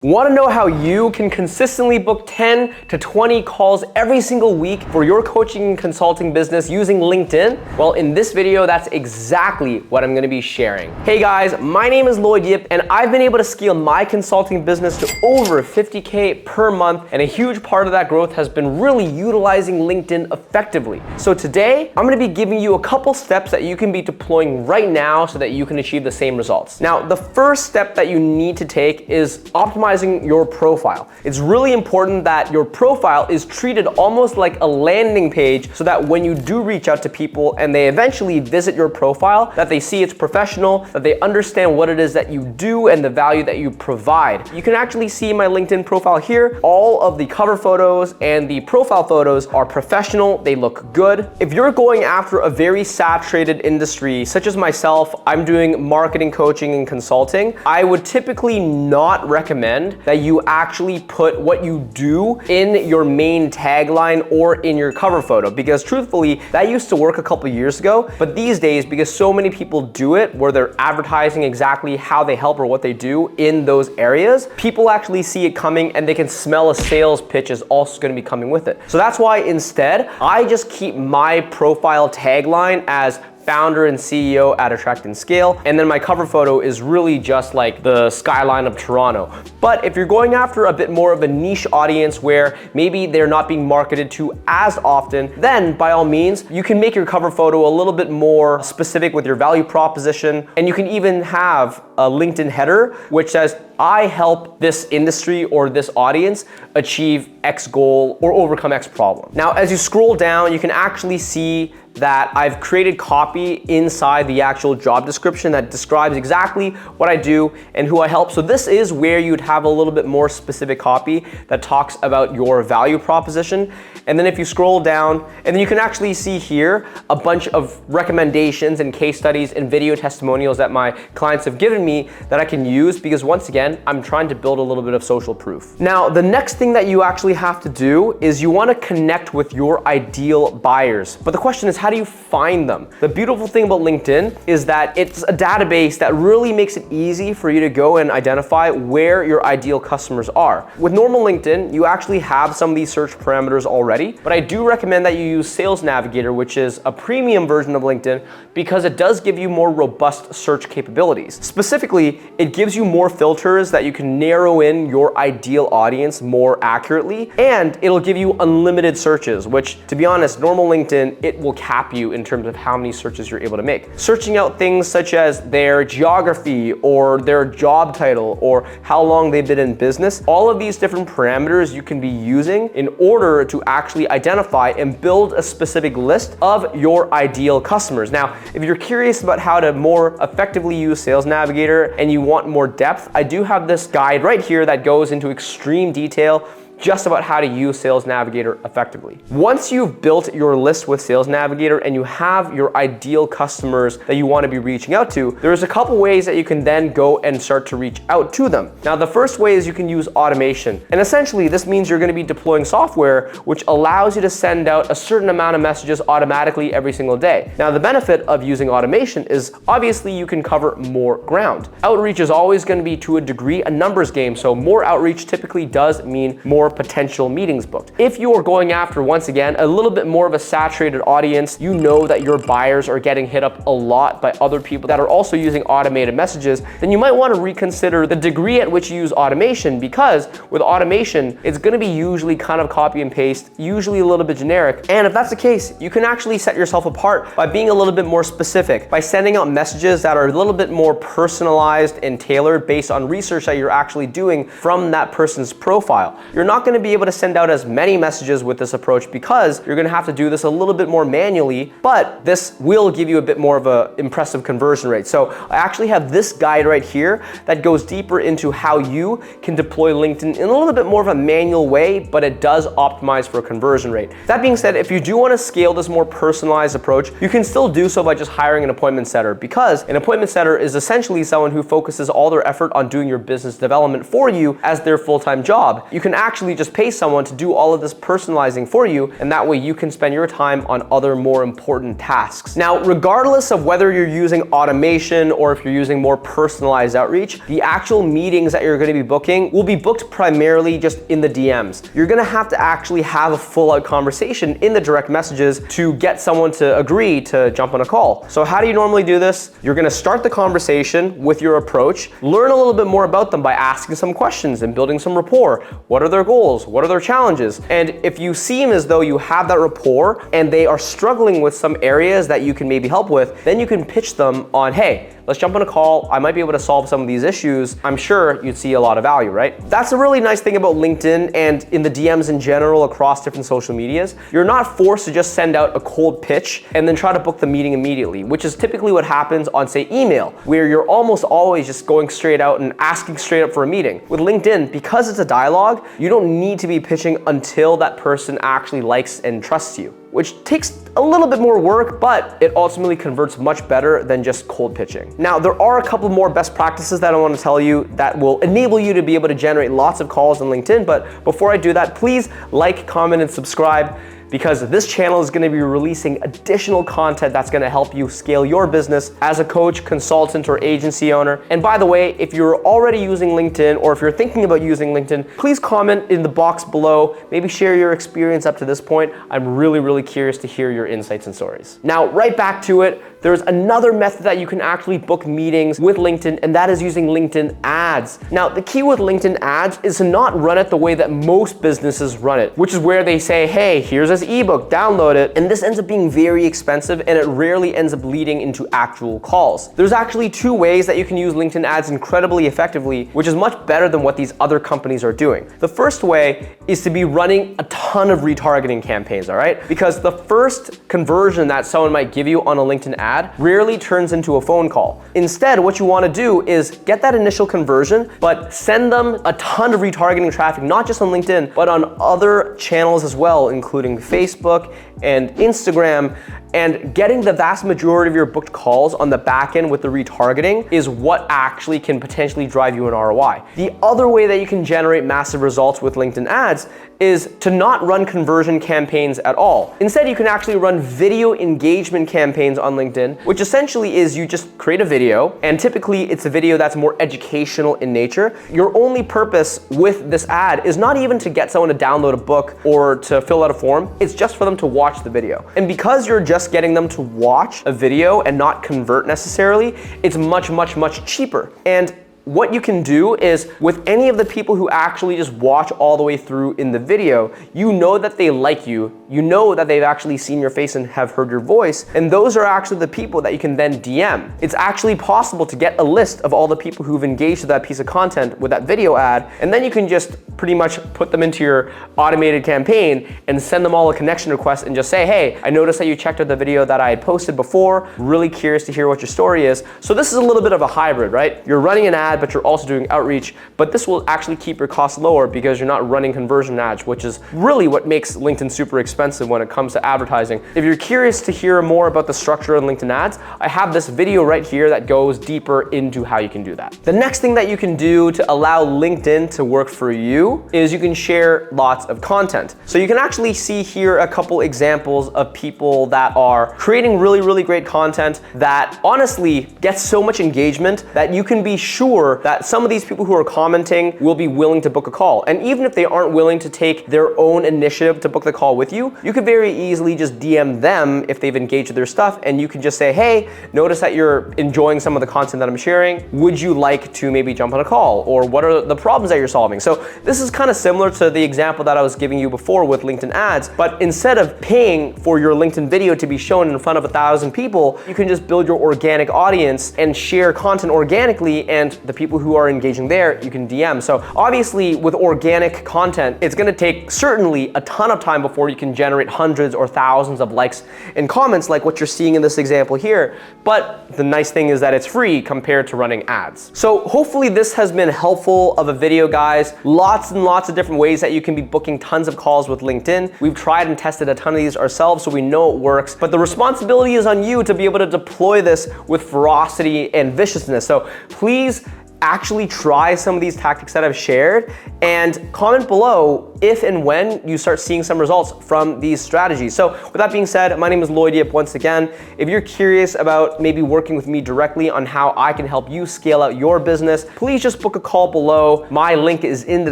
Want to know how you can consistently book 10 to 20 calls every single week for your coaching and consulting business using LinkedIn? Well, in this video, that's exactly what I'm going to be sharing. Hey guys, my name is Lloyd Yip, and I've been able to scale my consulting business to over 50K per month, and a huge part of that growth has been really utilizing LinkedIn effectively. So today, I'm going to be giving you a couple steps that you can be deploying right now so that you can achieve the same results. Now, the first step that you need to take is optimize your profile. It's really important that your profile is treated almost like a landing page so that when you do reach out to people and they eventually visit your profile, that they see it's professional, that they understand what it is that you do and the value that you provide. You can actually see my LinkedIn profile here. All of the cover photos and the profile photos are professional. They look good. If you're going after a very saturated industry, such as myself, I'm doing marketing, coaching, and consulting, I would typically not recommend that you actually put what you do in your main tagline or in your cover photo, because truthfully, that used to work a couple years ago, but these days, because so many people do it where they're advertising exactly how they help or what they do in those areas, people actually see it coming and they can smell a sales pitch is also going to be coming with it. So that's why instead, I just keep my profile tagline as founder and CEO at Attract and Scale. And then my cover photo is really just like the skyline of Toronto. But if you're going after a bit more of a niche audience where maybe they're not being marketed to as often, then by all means, you can make your cover photo a little bit more specific with your value proposition. And you can even have a LinkedIn header, which says, I help this industry or this audience achieve X goal or overcome X problem. Now, as you scroll down, you can actually see that I've created copy inside the actual job description that describes exactly what I do and who I help. So this is where you'd have a little bit more specific copy that talks about your value proposition. And then if you scroll down, and then you can actually see here a bunch of recommendations and case studies and video testimonials that my clients have given me that I can use, because once again, I'm trying to build a little bit of social proof. Now, the next thing that you actually have to do is you want to connect with your ideal buyers. But the question is, how do you find them? The beautiful thing about LinkedIn is that it's a database that really makes it easy for you to go and identify where your ideal customers are. With normal LinkedIn, you actually have some of these search parameters already, but I do recommend that you use Sales Navigator, which is a premium version of LinkedIn, because it does give you more robust search capabilities. Specifically, it gives you more filters that you can narrow in your ideal audience more accurately, and it'll give you unlimited searches, which, to be honest, normal LinkedIn, it will cap you in terms of how many searches you're able to make. Searching out things such as their geography or their job title or how long they've been in business, all of these different parameters you can be using in order to actually identify and build a specific list of your ideal customers. Now, if you're curious about how to more effectively use Sales Navigator and you want more depth, I do have this guide right here that goes into extreme detail just about how to use Sales Navigator effectively. Once you've built your list with Sales Navigator and you have your ideal customers that you want to be reaching out to, there's a couple ways that you can then go and start to reach out to them. Now, the first way is you can use automation. And essentially, this means you're going to be deploying software which allows you to send out a certain amount of messages automatically every single day. Now, the benefit of using automation is obviously you can cover more ground. Outreach is always going to be, to a degree, a numbers game. So more outreach typically does mean more potential meetings booked. If you are going after, once again, a little bit more of a saturated audience, you know that your buyers are getting hit up a lot by other people that are also using automated messages, then you might want to reconsider the degree at which you use automation, because with automation, it's going to be usually kind of copy and paste, usually a little bit generic. And if that's the case, you can actually set yourself apart by being a little bit more specific, by sending out messages that are a little bit more personalized and tailored based on research that you're actually doing from that person's profile. You're not going to be able to send out as many messages with this approach because you're going to have to do this a little bit more manually, but this will give you a bit more of an impressive conversion rate. So I actually have this guide right here that goes deeper into how you can deploy LinkedIn in a little bit more of a manual way, but it does optimize for a conversion rate. That being said, if you do want to scale this more personalized approach, you can still do so by just hiring an appointment setter, because an appointment setter is essentially someone who focuses all their effort on doing your business development for you as their full-time job. You can actually actually just pay someone to do all of this personalizing for you, and that way you can spend your time on other more important tasks. Now, regardless of whether you're using automation or if you're using more personalized outreach, the actual meetings that you're going to be booking will be booked primarily just in the DMs. You're going to have to actually have a full-out conversation in the direct messages to get someone to agree to jump on a call. So how do you normally do this? You're going to start the conversation with your approach, learn a little bit more about them by asking some questions and building some rapport. What are their goals? What are their challenges? And if you seem as though you have that rapport and they are struggling with some areas that you can maybe help with, then you can pitch them on, hey, let's jump on a call. I might be able to solve some of these issues. I'm sure you'd see a lot of value, right? That's a really nice thing about LinkedIn and in the DMs in general across different social medias. You're not forced to just send out a cold pitch and then try to book the meeting immediately, which is typically what happens on, say, email, where you're almost always just going straight out and asking straight up for a meeting. With LinkedIn, because it's a dialogue, you don't need to be pitching until that person actually likes and trusts you, which takes a little bit more work, but it ultimately converts much better than just cold pitching. Now, there are a couple more best practices that I want to tell you that will enable you to be able to generate lots of calls on LinkedIn. But before I do that, please like, comment, and subscribe, because this channel is going to be releasing additional content that's going to help you scale your business as a coach, consultant, or agency owner. And by the way, if you're already using LinkedIn or if you're thinking about using LinkedIn, please comment in the box below. Maybe share your experience up to this point. I'm really curious to hear your insights and stories. Now, right back to it. There's another method that you can actually book meetings with LinkedIn, and that is using LinkedIn ads. Now, the key with LinkedIn ads is to not run it the way that most businesses run it, which is where they say, hey, here's this ebook, download it. And this ends up being very expensive, and it rarely ends up leading into actual calls. There's actually two ways that you can use LinkedIn ads incredibly effectively, which is much better than what these other companies are doing. The first way is to be running a ton of retargeting campaigns, all right? Because the first conversion that someone might give you on a LinkedIn ad rarely turns into a phone call. Instead, what you want to do is get that initial conversion, but send them a ton of retargeting traffic, not just on LinkedIn, but on other channels as well, including Facebook and Instagram. And getting the vast majority of your booked calls on the back end with the retargeting is what actually can potentially drive you an ROI. The other way that you can generate massive results with LinkedIn ads is to not run conversion campaigns at all. Instead, you can actually run video engagement campaigns on LinkedIn, which essentially is you just create a video, and typically it's a video that's more educational in nature. Your only purpose with this ad is not even to get someone to download a book or to fill out a form. It's just for them to watch the video. And because you're just getting them to watch a video and not convert necessarily, it's much cheaper. And what you can do is with any of the people who actually just watch all the way through in the video, you know that they like you, you know that they've actually seen your face and have heard your voice, and those are actually the people that you can then DM. It's actually possible to get a list of all the people who've engaged with that piece of content with that video ad, and then you can just pretty much put them into your automated campaign and send them all a connection request and just say, hey, I noticed that you checked out the video that I had posted before, really curious to hear what your story is. So this is a little bit of a hybrid, right? You're running an ad, but you're also doing outreach, but this will actually keep your costs lower because you're not running conversion ads, which is really what makes LinkedIn super expensive when it comes to advertising. If you're curious to hear more about the structure of LinkedIn ads, I have this video right here that goes deeper into how you can do that. The next thing that you can do to allow LinkedIn to work for you is you can share lots of content. So you can actually see here a couple examples of people that are creating really great content that honestly gets so much engagement that you can be sure that some of these people who are commenting will be willing to book a call. And even if they aren't willing to take their own initiative to book the call with you, you could very easily just DM them if they've engaged with their stuff, and you can just say, hey, notice that you're enjoying some of the content that I'm sharing. Would you like to maybe jump on a call? Or what are the problems that you're solving? So this is kind of similar to the example that I was giving you before with LinkedIn ads, but instead of paying for your LinkedIn video to be shown in front of 1,000 people, you can just build your organic audience and share content organically, and the people who are engaging there, you can DM. So obviously with organic content, it's gonna take certainly a ton of time before you can generate hundreds or thousands of likes and comments like what you're seeing in this example here. But the nice thing is that it's free compared to running ads. So hopefully this has been helpful of a video, guys. Lots and lots of different ways that you can be booking tons of calls with LinkedIn. We've tried and tested a ton of these ourselves, so we know it works, but the responsibility is on you to be able to deploy this with ferocity and viciousness. So please actually try some of these tactics that I've shared, and comment below if and when you start seeing some results from these strategies. So with that being said, my name is Lloyd Yip once again. If you're curious about maybe working with me directly on how I can help you scale out your business, please just book a call below. My link is in the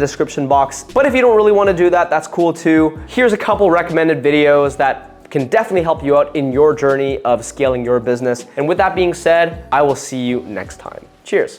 description box. But if you don't really want to do that, that's cool too. Here's a couple recommended videos that can definitely help you out in your journey of scaling your business. And with that being said, I will see you next time. Cheers.